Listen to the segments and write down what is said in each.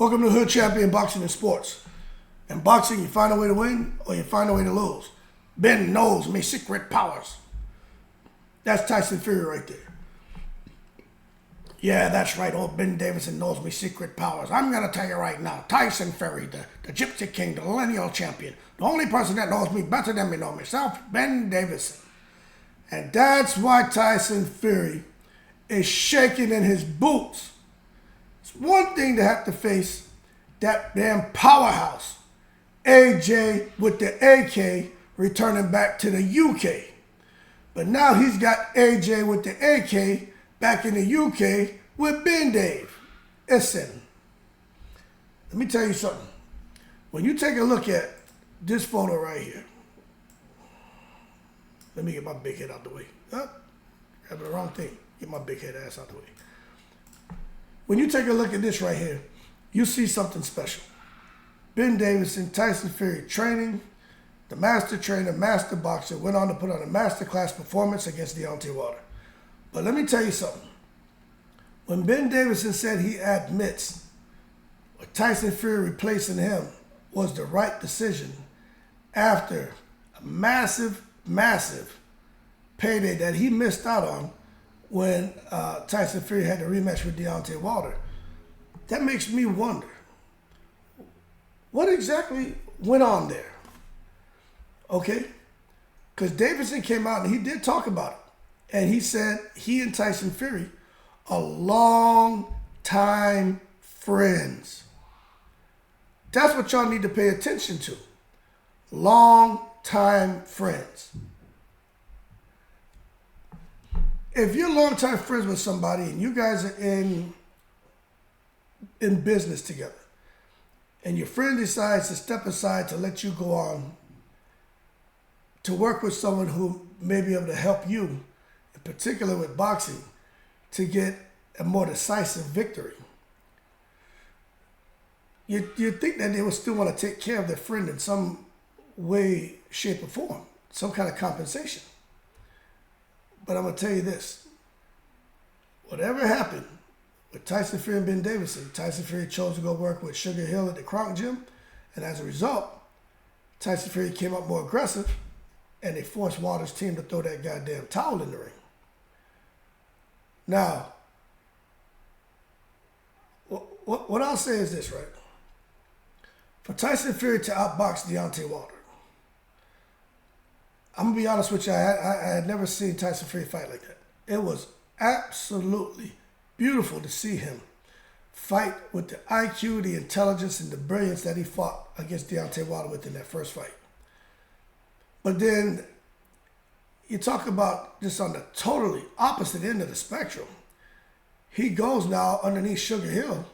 Welcome to Hood Champion Boxing and Sports. In boxing, you find a way to win or you find a way to lose. Ben knows me secret powers. That's Tyson Fury right there. Yeah, that's right. Old Ben Davidson knows me secret powers. I'm going to tell you right now. Tyson Fury, the Gypsy King, the lineal champion. The only person that knows me better than me know myself, Ben Davidson. And that's why Tyson Fury is shaking in his boots. It's one thing to have to face that damn powerhouse, AJ with the AK returning back to the UK. But now he's got AJ with the AK back in the UK with Ben Dave. Listen, let me tell you something. When you take a look at this photo right here, let me get my big head out the way. Grabbing the wrong thing. Get my big head ass out the way. When you take a look at this right here, you see something special. Ben Davidson, Tyson Fury training, the master trainer, master boxer, went on to put on a masterclass performance against Deontay Wilder. But let me tell you something. When Ben Davidson said he admits Tyson Fury replacing him was the right decision after a massive payday that he missed out on when Tyson Fury had the rematch with Deontay Wilder, that makes me wonder, what exactly went on there? Okay? Because Davidson came out and he did talk about it. And he said he and Tyson Fury are long-time friends. That's what y'all need to pay attention to. Long-time friends. If you're longtime friends with somebody and you guys are in business together and your friend decides to step aside to let you go on to work with someone who may be able to help you, in particular with boxing, to get a more decisive victory, you think that they would still want to take care of their friend in some way, shape, or form, some kind of compensation. But I'm going to tell you this. Whatever happened with Tyson Fury and Ben Davidson, Tyson Fury chose to go work with Sugar Hill at the Kronk Gym. And as a result, Tyson Fury came up more aggressive and they forced Wilder's team to throw that goddamn towel in the ring. Now, what I'll say is this, right? For Tyson Fury to outbox Deontay Wilder, I'm going to be honest with you, I had never seen Tyson Fury fight like that. It was absolutely beautiful to see him fight with the IQ, the intelligence, and the brilliance that he fought against Deontay Wilder with in that first fight. But then you talk about just on the totally opposite end of the spectrum. He goes now underneath Sugar Hill,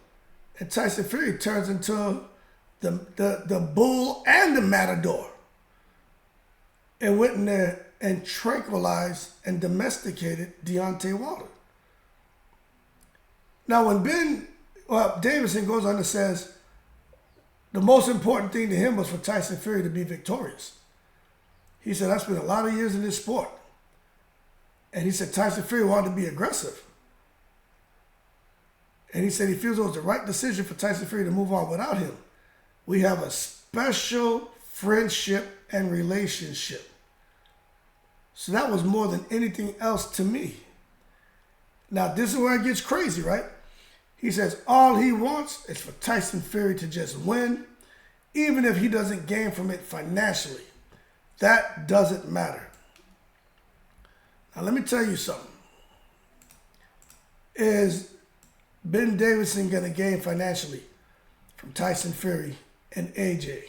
and Tyson Fury turns into the bull and the matador. And went in there and tranquilized and domesticated Deontay Wilder. Now, when Davidson goes on and says the most important thing to him was for Tyson Fury to be victorious. He said, I spent a lot of years in this sport. And he said Tyson Fury wanted to be aggressive. And he said he feels it was the right decision for Tyson Fury to move on without him. We have a special friendship and relationship. So that was more than anything else to me. Now, this is where it gets crazy, right? He says all he wants is for Tyson Fury to just win, even if he doesn't gain from it financially. That doesn't matter. Now, let me tell you something. Is Ben Davidson going to gain financially from Tyson Fury and AJ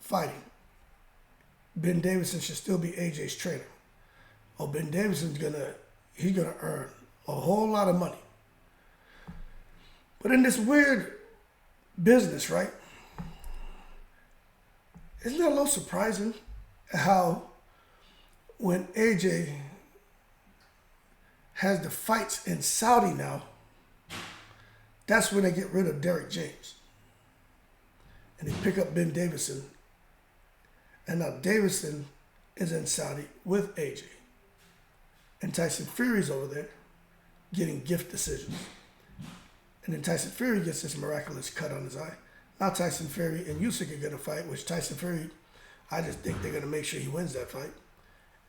fighting? Ben Davidson should still be AJ's trainer. Oh, Ben Davidson's gonna earn a whole lot of money. But in this weird business, right? Isn't it a little surprising how when AJ has the fights in Saudi now, that's when they get rid of Derek James. And they pick up Ben Davidson. And now Davidson is in Saudi with AJ. And Tyson Fury's over there getting gift decisions. And then Tyson Fury gets this miraculous cut on his eye. Now Tyson Fury and Usyk are going to fight, which Tyson Fury, I just think they're going to make sure he wins that fight.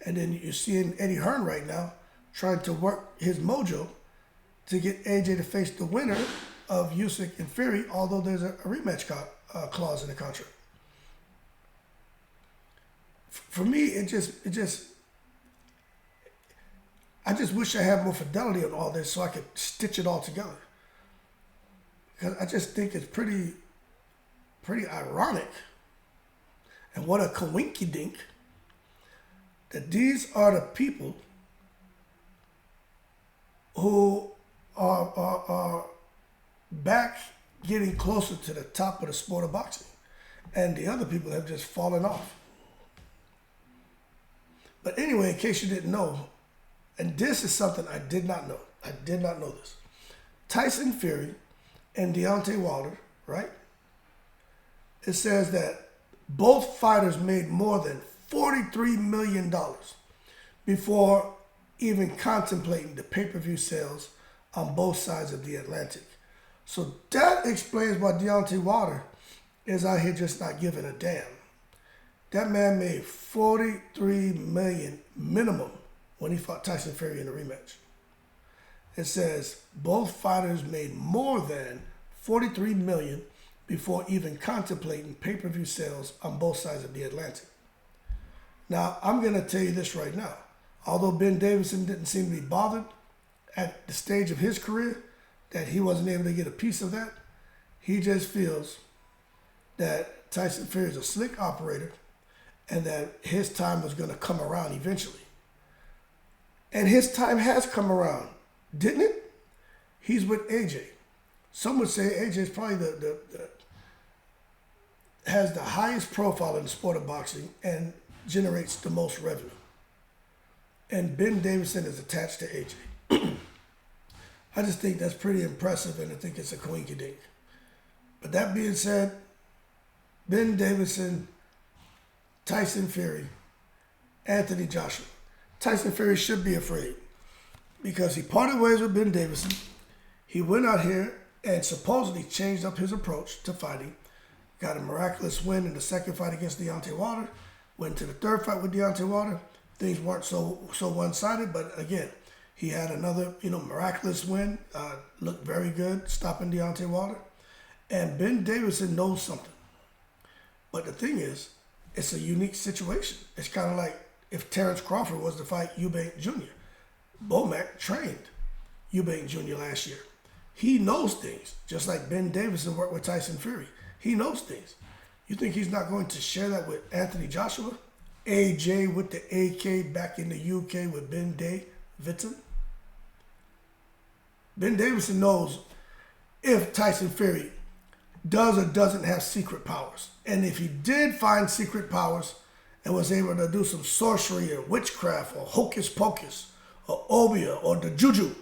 And then you're seeing Eddie Hearn right now trying to work his mojo to get AJ to face the winner of Usyk and Fury, although there's a rematch clause in the contract. For me, I just wish I had more fidelity on all this so I could stitch it all together. Because I just think it's pretty ironic, and what a coinky-dink, that these are the people who are back getting closer to the top of the sport of boxing, and the other people have just fallen off. But anyway, in case you didn't know, and this is something I did not know. I did not know this. Tyson Fury and Deontay Wilder, right? It says that both fighters made more than $43 million before even contemplating the pay-per-view sales on both sides of the Atlantic. So that explains why Deontay Wilder is out here just not giving a damn. That man made $43 million minimum when he fought Tyson Fury in the rematch. It says both fighters made more than $43 million before even contemplating pay-per-view sales on both sides of the Atlantic. Now, I'm going to tell you this right now. Although Ben Davidson didn't seem to be bothered at the stage of his career that he wasn't able to get a piece of that, he just feels that Tyson Fury is a slick operator and that his time was going to come around eventually. And his time has come around, didn't it? He's with AJ. Some would say AJ is probably has the highest profile in the sport of boxing and generates the most revenue. And Ben Davidson is attached to AJ. I just think that's pretty impressive, and I think it's a coinkydink. But that being said, Ben Davidson, Tyson Fury, Anthony Joshua. Tyson Fury should be afraid because he parted ways with Ben Davidson. He went out here and supposedly changed up his approach to fighting. Got a miraculous win in the second fight against Deontay Wilder. Went to the third fight with Deontay Wilder. Things weren't so one-sided, but again, he had another miraculous win. Looked very good, stopping Deontay Wilder. And Ben Davidson knows something. But the thing is, it's a unique situation. It's kind of like if Terrence Crawford was to fight Eubank Jr. Bomac trained Eubank Jr. last year. He knows things, just like Ben Davidson worked with Tyson Fury. He knows things. You think he's not going to share that with Anthony Joshua? AJ with the AK back in the UK with Ben Davidson? Ben Davidson knows if Tyson Fury does or doesn't have secret powers. And if he did find secret powers and was able to do some sorcery or witchcraft or hocus pocus or obia or the juju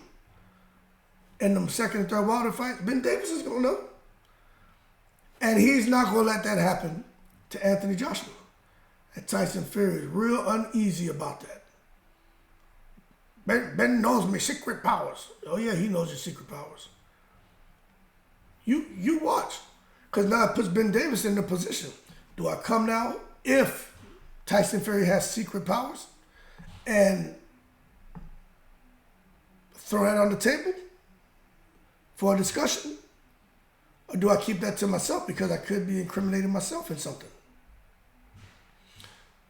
in them second and third Wilder fights, Ben Davidson's going to know. And he's not going to let that happen to Anthony Joshua. And Tyson Fury is real uneasy about that. Ben knows my secret powers. Oh yeah, he knows your secret powers. You watch. Because now it puts Ben Davidson in a position. Do I come now if Tyson Fury has secret powers and throw that on the table for a discussion? Or do I keep that to myself because I could be incriminating myself in something?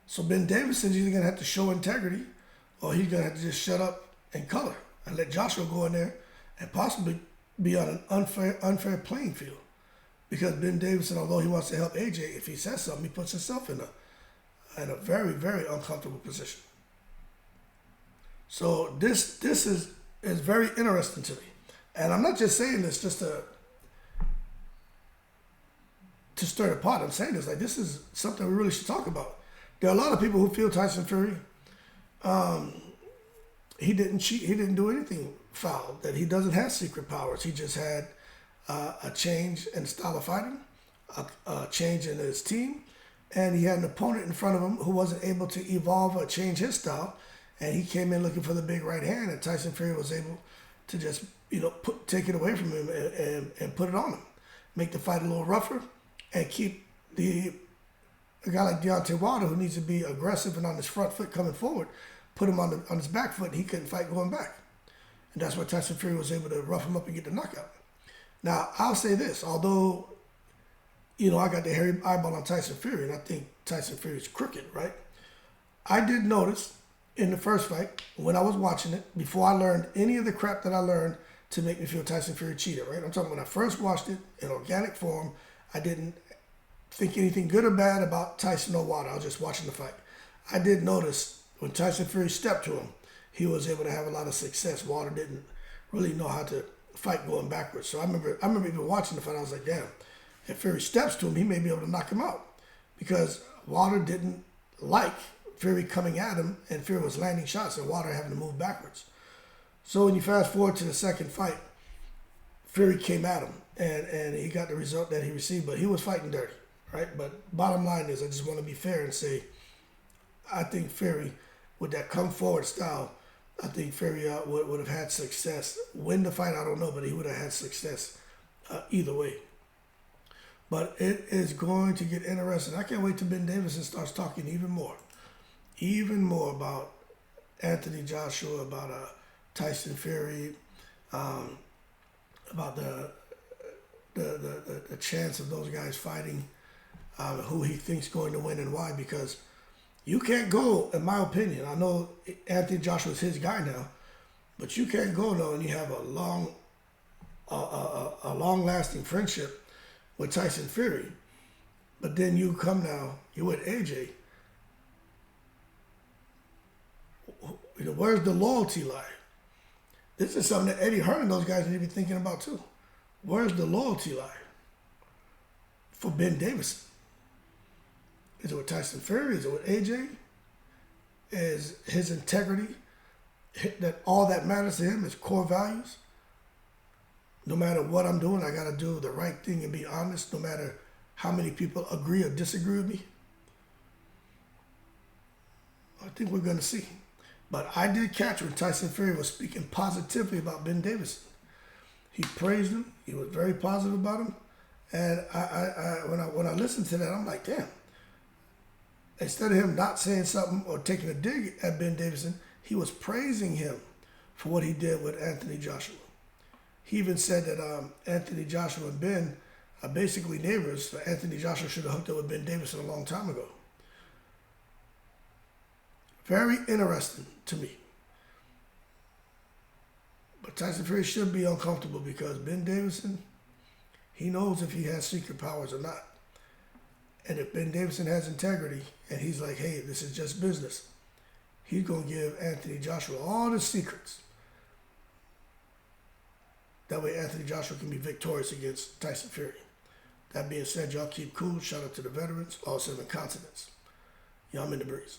So Ben Davidson's either going to have to show integrity or he's going to have to just shut up and color and let Joshua go in there and possibly be on an unfair playing field. Because Ben Davidson, although he wants to help AJ, if he says something, he puts himself in a very, very uncomfortable position. So this is very interesting to me. And I'm not just saying this just to stir the pot. I'm saying this like this is something we really should talk about. There are a lot of people who feel Tyson Fury, he didn't cheat, he didn't do anything foul, that he doesn't have secret powers. He just had a change in style of fighting, a change in his team, and he had an opponent in front of him who wasn't able to evolve or change his style, and he came in looking for the big right hand, and Tyson Fury was able to just take it away from him and put it on him. Make the fight a little rougher and keep a guy like Deontay Wilder, who needs to be aggressive and on his front foot coming forward, put him on his back foot and he couldn't fight going back. And that's why Tyson Fury was able to rough him up and get the knockout. Now, I'll say this, although, I got the hairy eyeball on Tyson Fury and I think Tyson Fury is crooked, right? I did notice in the first fight, when I was watching it, before I learned any of the crap that I learned to make me feel Tyson Fury cheated, right? I'm talking when I first watched it in organic form, I didn't think anything good or bad about Tyson or Wilder. I was just watching the fight. I did notice when Tyson Fury stepped to him, he was able to have a lot of success. Wilder didn't really know how to fight going backwards. So I remember even watching the fight, I was like, damn, if Fury steps to him, he may be able to knock him out. Because Wilder didn't like Fury coming at him, and Fury was landing shots and Wilder having to move backwards. So when you fast forward to the second fight, Fury came at him, and he got the result that he received, but he was fighting dirty, right? But bottom line is, I just want to be fair and say, I think Fury, with that come forward style, I think Fury would have had success. Win the fight, I don't know, but he would have had success either way. But it is going to get interesting. I can't wait till Ben Davidson starts talking even more about Anthony Joshua, about Tyson Fury, about the chance of those guys fighting, who he thinks going to win and why. Because you can't go, in my opinion, I know Anthony Joshua's his guy now, but you can't go now and you have a long-lasting friendship with Tyson Fury, but then you come now, you with AJ. Where's the loyalty lie? This is something that Eddie Hearn and those guys need to be thinking about too. Where's the loyalty lie for Ben Davidson? Is it with Tyson Fury? Is it with AJ? Is his integrity, that all that matters to him is core values? No matter what I'm doing, I got to do the right thing and be honest, no matter how many people agree or disagree with me. I think we're going to see. But I did catch when Tyson Fury was speaking positively about Ben Davidson. He praised him. He was very positive about him. And when I listened to that, I'm like, damn. Instead of him not saying something or taking a dig at Ben Davidson, he was praising him for what he did with Anthony Joshua. He even said that Anthony Joshua and Ben are basically neighbors. So Anthony Joshua should have hooked up with Ben Davidson a long time ago. Very interesting to me. But Tyson Fury should be uncomfortable because Ben Davidson, he knows if he has secret powers or not. And if Ben Davidson has integrity and he's like, hey, this is just business, he's going to give Anthony Joshua all the secrets. That way Anthony Joshua can be victorious against Tyson Fury. That being said, y'all keep cool. Shout out to the veterans, all 7 continents. Y'all in the breeze.